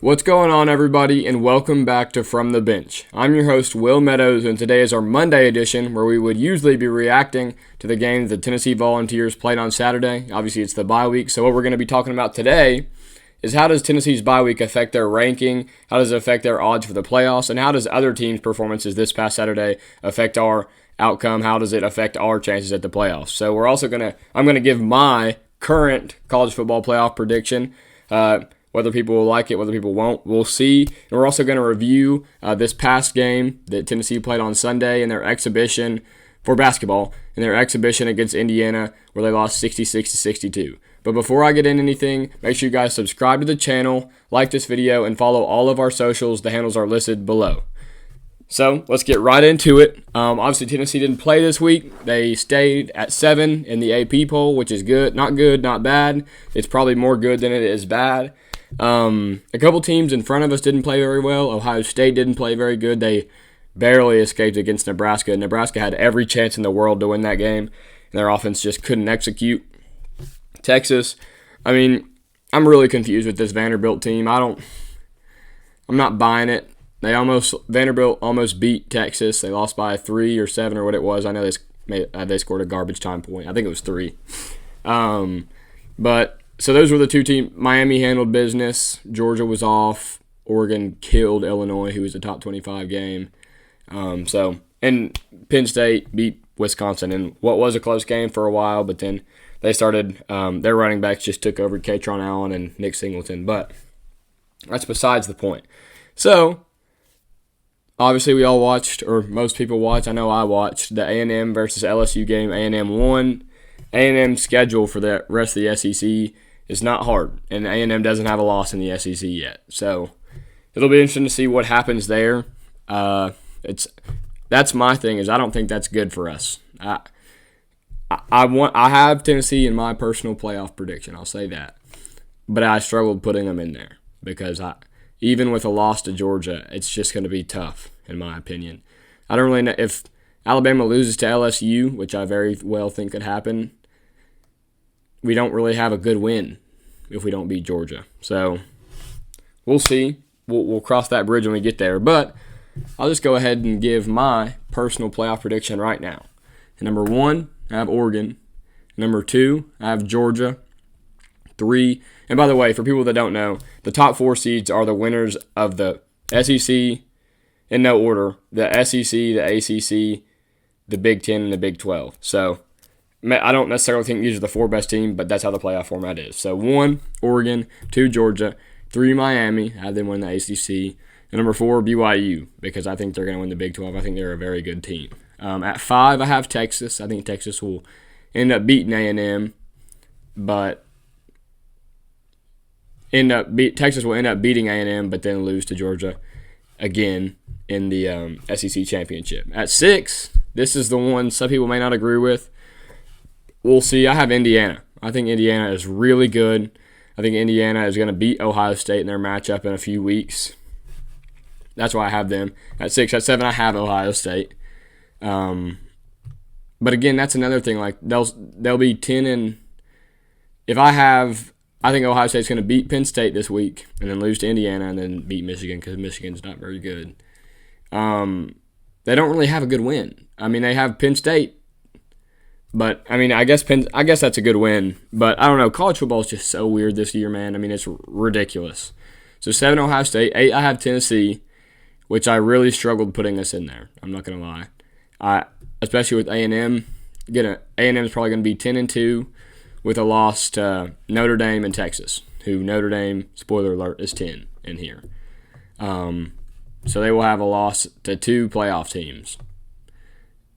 What's going on, everybody, and welcome back to From the Bench. I'm your host, Will Meadows, and today is our Monday edition where we would usually be reacting to the game the Tennessee Volunteers played on Saturday. Obviously, it's the bye week, so what we're going to be talking about today is how does Tennessee's bye week affect their ranking, how does it affect their odds for the playoffs, and how does other teams' performances this past Saturday affect our outcome, how does it affect our chances at the playoffs. So I'm going to give my current college football playoff prediction. Whether people will like it, whether people won't, we'll see. And we're also going to review this past game that Tennessee played on Sunday in their exhibition for basketball, in their exhibition against Indiana, where they lost 66-62. But before I get into anything, make sure you guys subscribe to the channel, like this video, and follow all of our socials. The handles are listed below. So let's get right into it. Obviously, Tennessee didn't play this week. They stayed at 7 in the AP poll, which is good, not bad. It's probably more good than it is bad. A couple teams in front of us didn't play very well. Ohio State didn't play very good. They barely escaped against Nebraska. Nebraska had every chance in the world to win that game, and their offense just couldn't execute. Texas, I'm really confused with this Vanderbilt team. I'm not buying it. Vanderbilt almost beat Texas. They lost by 3 or 7 or what it was. I know they scored a garbage time point. I think it was 3. So those were the two teams. Miami handled business. Georgia was off. Oregon killed Illinois, who was a top 25 game. And Penn State beat Wisconsin in what was a close game for a while, but then they started, their running backs just took over Katron Allen and Nick Singleton. But that's besides the point. So, obviously we all watched, or most people watched, I know I watched, the A&M versus LSU game. A&M won. A&M's schedule for the rest of the SEC is not hard, and A&M doesn't have a loss in the SEC yet. So it'll be interesting to see what happens there. That's my thing, is I don't think that's good for us. I have Tennessee in my personal playoff prediction. I'll say that, but I struggled putting them in there because even with a loss to Georgia, it's just going to be tough in my opinion. I don't really know if Alabama loses to LSU, which I very well think could happen. We don't really have a good win if we don't beat Georgia. So we'll see. We'll cross that bridge when we get there. But I'll just go ahead and give my personal playoff prediction right now. And number 1, I have Oregon. Number 2, I have Georgia. 3, and by the way, for people that don't know, the top 4 seeds are the winners of the SEC in no order. The SEC, the ACC, the Big Ten, and the Big 12. So I don't necessarily think these are the 4 best teams, but that's how the playoff format is. So 1, Oregon. 2, Georgia. 3, Miami. I have them win the ACC. And number 4, BYU, because I think they're going to win the Big 12. I think they're a very good team. At 5, I have Texas. I think Texas will end up beating A&M, but Texas will end up beating A&M, but then lose to Georgia again in the SEC championship. At 6, this is the one some people may not agree with. We'll see. I have Indiana. I think Indiana is really good. I think Indiana is going to beat Ohio State in their matchup in a few weeks. That's why I have them. At 6, at 7, I have Ohio State. But again, that's another thing. Like they'll be 10 and I think Ohio State's going to beat Penn State this week and then lose to Indiana and then beat Michigan because Michigan's not very good. They don't really have a good win. They have Penn State, but I guess that's a good win. But I don't know. College football is just so weird this year, man. It's ridiculous. So 7, Ohio State. 8, I have Tennessee, which I really struggled putting us in there. I'm not going to lie. Especially with A&M. A&M is probably going to be 10-2 with a loss to Notre Dame and Texas, who Notre Dame, spoiler alert, is 10 in here. So they will have a loss to 2 playoff teams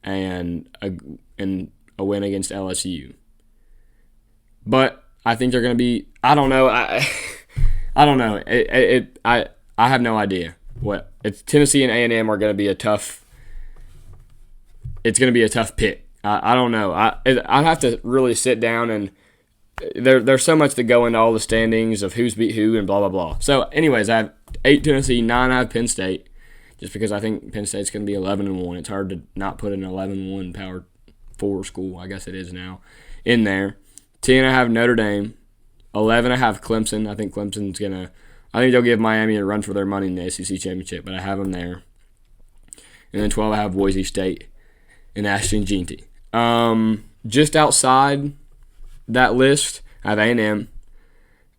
and a win against LSU. But I think they're going to be. I don't know. I don't know. I have no idea. It's Tennessee and A&M are going to be a tough. It's going to be a tough pick. I don't know. I have to really sit down and there's so much to go into all the standings of who's beat who and blah blah blah. So, anyways, I have 8 Tennessee, 9 I have Penn State, just because I think Penn State's going to be 11-1. It's hard to not put an 11-1 Power 4 school, I guess it is now, in there. 10 I have Notre Dame. 11 I have Clemson. I think Clemson's going to I think they'll give Miami a run for their money in the SEC Championship, but I have them there. And then 12, I have Boise State and Ashton Jeanty. Just outside that list, I have A&M.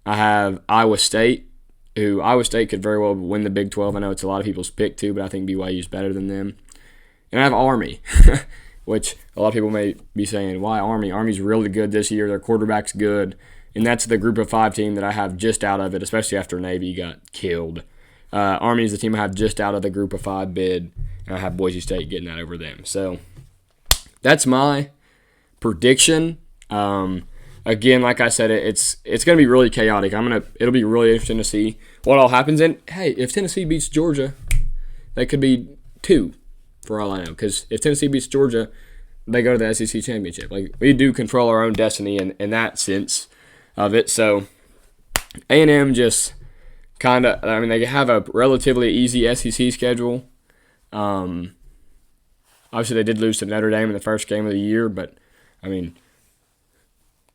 I have Iowa State, who Iowa State could very well win the Big 12. I know it's a lot of people's pick too, but I think BYU is better than them. And I have Army, which a lot of people may be saying, why Army? Army's really good this year. Their quarterback's good. And that's the group of 5 team that I have just out of it, especially after Navy got killed. Army is the team I have just out of the group of 5 bid, and I have Boise State getting that over them. So that's my prediction. Again, like I said, it's going to be really chaotic. It'll be really interesting to see what all happens. And hey, if Tennessee beats Georgia, that could be 2 for all I know. Because if Tennessee beats Georgia, they go to the SEC Championship. Like, we do control our own destiny in that sense of it. So A&M just kind of, they have a relatively easy SEC schedule. Obviously, they did lose to Notre Dame in the first game of the year, but,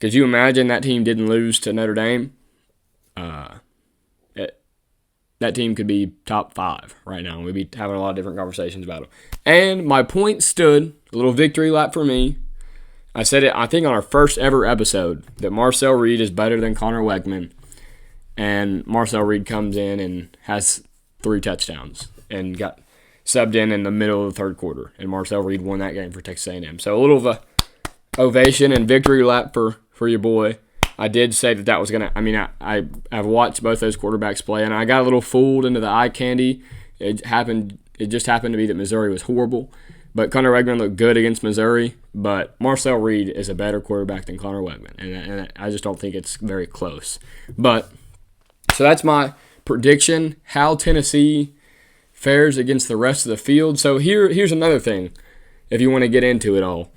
could you imagine that team didn't lose to Notre Dame? That team could be top 5 right now. We'd be having a lot of different conversations about them. And my point stood, a little victory lap for me. I said it, I think, on our first ever episode, that Marcel Reed is better than Connor Wegman. And Marcel Reed comes in and has 3 touchdowns and got subbed in the middle of the third quarter. And Marcel Reed won that game for Texas A&M. So a little of a ovation and victory lap for your boy. I did say that was going to, I've watched both those quarterbacks play, and I got a little fooled into the eye candy. It just happened to be that Missouri was horrible. But Connor Wegman looked good against Missouri, but Marcel Reed is a better quarterback than Connor Wegman, and I just don't think it's very close. But, so that's my prediction, how Tennessee fares against the rest of the field. So here's another thing, if you want to get into it all.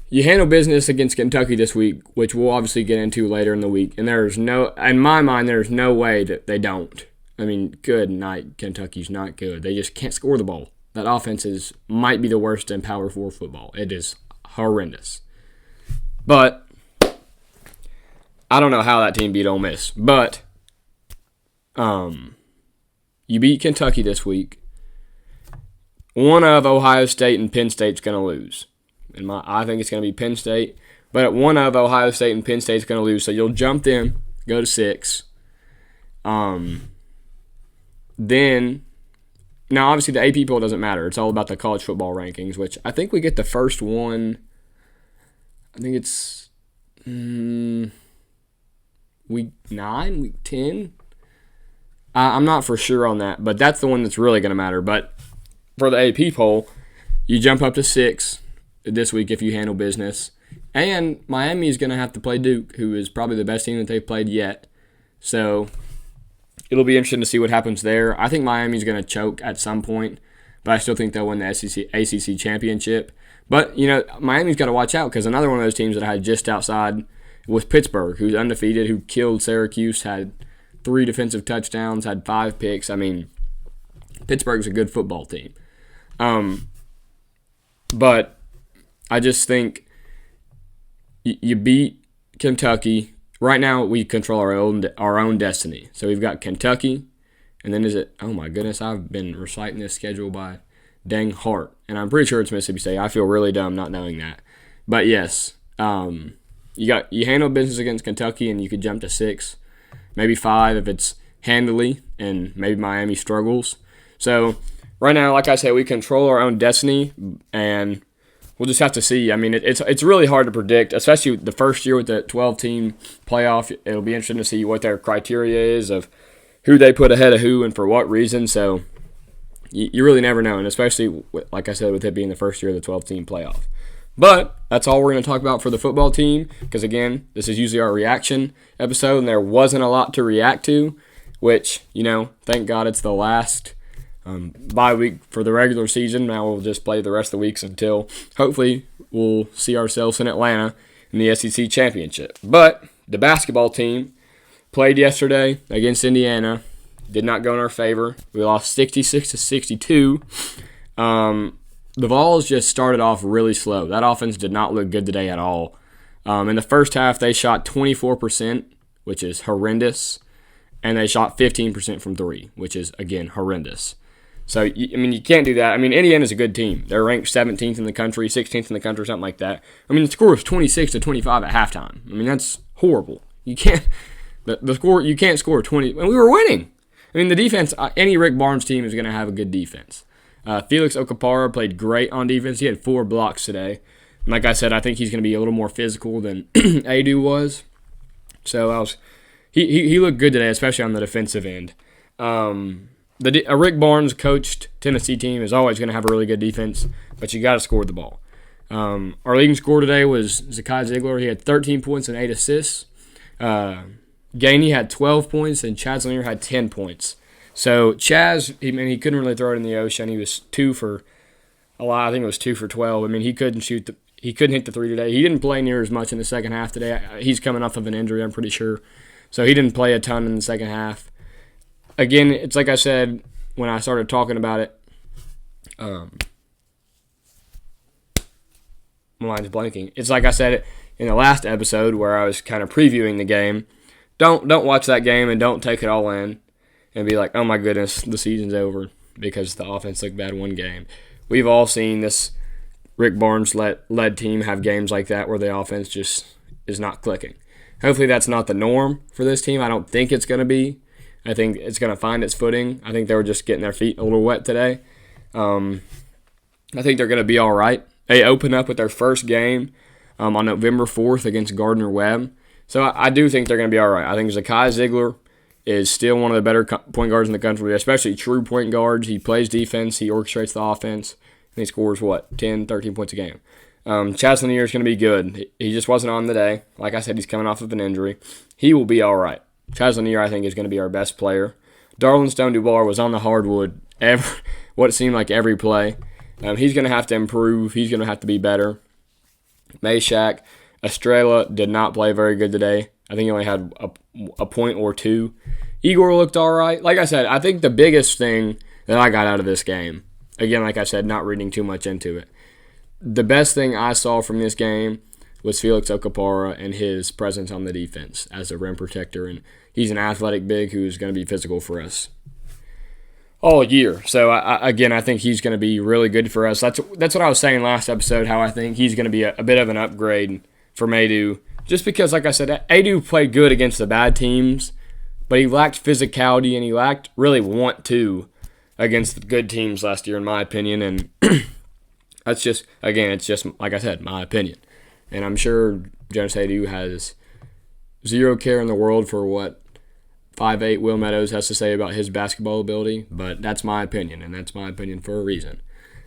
You handle business against Kentucky this week, which we'll obviously get into later in the week, and in my mind, there's no way that they don't. Good night, Kentucky's not good. They just can't score the ball. That offense might be the worst in Power 4 football. It is horrendous. But I don't know how that team beat Ole Miss. But you beat Kentucky this week. One of Ohio State and Penn State's going to lose. I think it's going to be Penn State. But one of Ohio State and Penn State's going to lose. So you'll jump them, go to 6. Then, now obviously the AP poll doesn't matter. It's all about the college football rankings, which I think we get the first one. I think it's week 9, week 10. I'm not for sure on that, but that's the one that's really going to matter. But for the AP poll, you jump up to 6 this week if you handle business. And Miami is going to have to play Duke, who is probably the best team that they've played yet. So it'll be interesting to see what happens there. I think Miami's going to choke at some point, but I still think they'll win the ACC championship. But, Miami's got to watch out, because another one of those teams that I had just outside was Pittsburgh, who's undefeated, who killed Syracuse, had 3 defensive touchdowns, had 5 picks. Pittsburgh's a good football team. But I just think you beat Kentucky. Right now, we control our own destiny. So we've got Kentucky, and then oh my goodness, I've been reciting this schedule by dang heart, and I'm pretty sure it's Mississippi State. I feel really dumb not knowing that. But yes, you handle business against Kentucky, and you could jump to 6, maybe 5 if it's handily, and maybe Miami struggles. So right now, like I said, we control our own destiny, and we'll just have to see. It's really hard to predict, especially the first year with the 12-team playoff. It'll be interesting to see what their criteria is of who they put ahead of who and for what reason. So you really never know, and especially, like I said, with it being the first year of the 12-team playoff. But that's all we're going to talk about for the football team, because, again, this is usually our reaction episode, and there wasn't a lot to react to, which, thank God it's the last bye week for the regular season. Now we'll just play the rest of the weeks until hopefully we'll see ourselves in Atlanta in the SEC championship. But the basketball team played yesterday against Indiana. Did not go in our favor. We lost 66-62. The Vols just started off really slow. That offense did not look good today at all. In the first half, they shot 24%, which is horrendous. and they shot 15% from three, which is, again, horrendous. So, you can't do that. Indiana's a good team. They're ranked 17th in the country, 16th in the country, something like that. The score was 26-25 at halftime. That's horrible. You can't the score. You can't score 20. And we were winning. The defense. Any Rick Barnes team is going to have a good defense. Felix Okapara played great on defense. He had 4 blocks today. And like I said, I think he's going to be a little more physical than Adu was. So he looked good today, especially on the defensive end. A Rick Barnes coached Tennessee team is always going to have a really good defense, but you got to score the ball. Our leading scorer today was Zakai Ziegler. He had 13 points and 8 assists. Gainey had 12 points, and Chaz Lanier had 10 points. So Chaz, he couldn't really throw it in the ocean. He was 2 for a lot. I think it was 2 for 12. He couldn't he couldn't hit the three today. He didn't play near as much in the second half today. He's coming off of an injury, I'm pretty sure. So he didn't play a ton in the second half. Again, it's like I said when I started talking about it. My mind's blanking. It's like I said in the last episode where I was kind of previewing the game. Don't watch that game and don't take it all in and be like, oh my goodness, the season's over because the offense looked bad one game. We've all seen this Rick Barnes led team have games like that where the offense just is not clicking. Hopefully that's not the norm for this team. I don't think it's going to be. I think it's going to find its footing. I think they were just getting their feet a little wet today. I think they're going to be all right. They open up with their first game on November 4th against Gardner-Webb. So I do think they're going to be all right. I think Zakai Ziegler is still one of the better point guards in the country, especially true point guards. He plays defense. He orchestrates the offense. And he scores, 10, 13 points a game. Chaz Lanier is going to be good. He just wasn't on today. Like I said, he's coming off of an injury. He will be all right. Chaz Lanier, I think, is going to be our best player. Darlin Stone-Dubar was on the hardwood what it seemed like every play. He's going to have to improve. He's going to have to be better. Meshack, Estrella did not play very good today. I think he only had a point or 2. Igor looked all right. Like I said, I think the biggest thing that I got out of this game, again, like I said, not reading too much into it, the best thing I saw from this game was Felix Okapara and his presence on the defense as a rim protector. And he's an athletic big who's going to be physical for us all year. So, I think he's going to be really good for us. That's what I was saying last episode, how I think he's going to be a bit of an upgrade from Adu. Just because, like I said, Adu played good against the bad teams, but he lacked physicality and he lacked really want to against the good teams last year, in my opinion. And that's just, again, it's just, like I said, my opinion. And I'm sure Jonas Adu has zero care in the world for what 5'8" Will Meadows has to say about his basketball ability, but that's my opinion, and that's my opinion for a reason.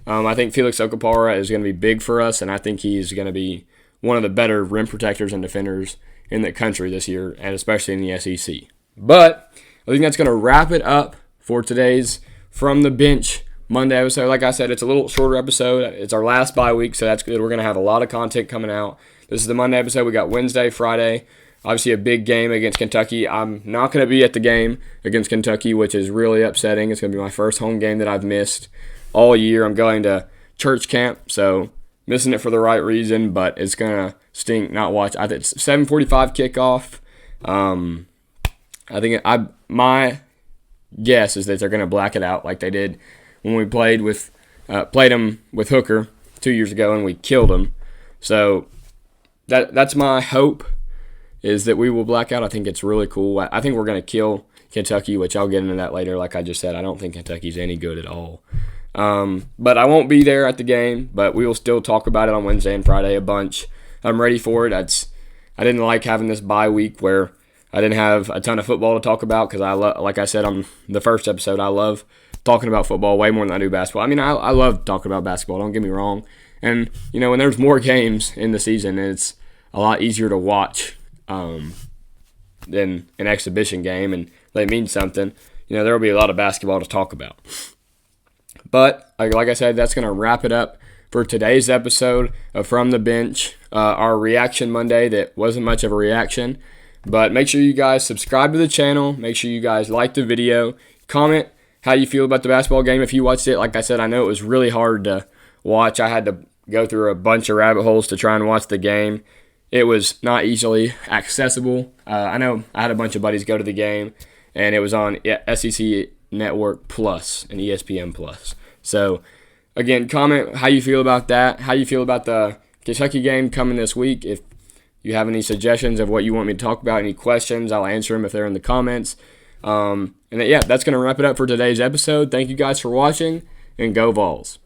I think Felix Okapara is going to be big for us, and I think he's going to be one of the better rim protectors and defenders in the country this year, and especially in the SEC. But I think that's going to wrap it up for today's From the Bench Monday episode. Like I said, it's a little shorter episode. It's our last bye week, so that's good. We're going to have a lot of content coming out. This is the Monday episode. We got Wednesday, Friday. Obviously a big game against Kentucky. I'm not going to be at the game against Kentucky, which is really upsetting. It's going to be my first home game that I've missed all year. I'm going to church camp, so missing it for the right reason, but it's going to stink not watch. I think it's 7:45 kickoff. My guess is that they're going to black it out like they did when we played them with Hooker 2 years ago and we killed them. So that's my hope, is that we will black out. I think it's really cool. I think we're going to kill Kentucky, which I'll get into that later. Like I just said, I don't think Kentucky's any good at all. But I won't be there at the game, but we will still talk about it on Wednesday and Friday a bunch. I'm ready for it. I didn't like having this bye week where I didn't have a ton of football to talk about because like I said on the first episode, I love talking about football way more than I do basketball. I love talking about basketball, don't get me wrong. And, when there's more games in the season, it's a lot easier to watch than an exhibition game, and they mean something. There will be a lot of basketball to talk about. But, like I said, that's going to wrap it up for today's episode of From the Bench, our Reaction Monday that wasn't much of a reaction. But make sure you guys subscribe to the channel. Make sure you guys like the video. Comment how you feel about the basketball game if you watched it. Like I said, I know it was really hard to watch. I had to go through a bunch of rabbit holes to try and watch the game. It was not easily accessible. I know I had a bunch of buddies go to the game, and it was on SEC Network Plus and ESPN Plus. So, again, comment how you feel about that, how you feel about the Kentucky game coming this week. If you have any suggestions of what you want me to talk about, any questions, I'll answer them if they're in the comments. And that's going to wrap it up for today's episode. Thank you guys for watching, and go Vols.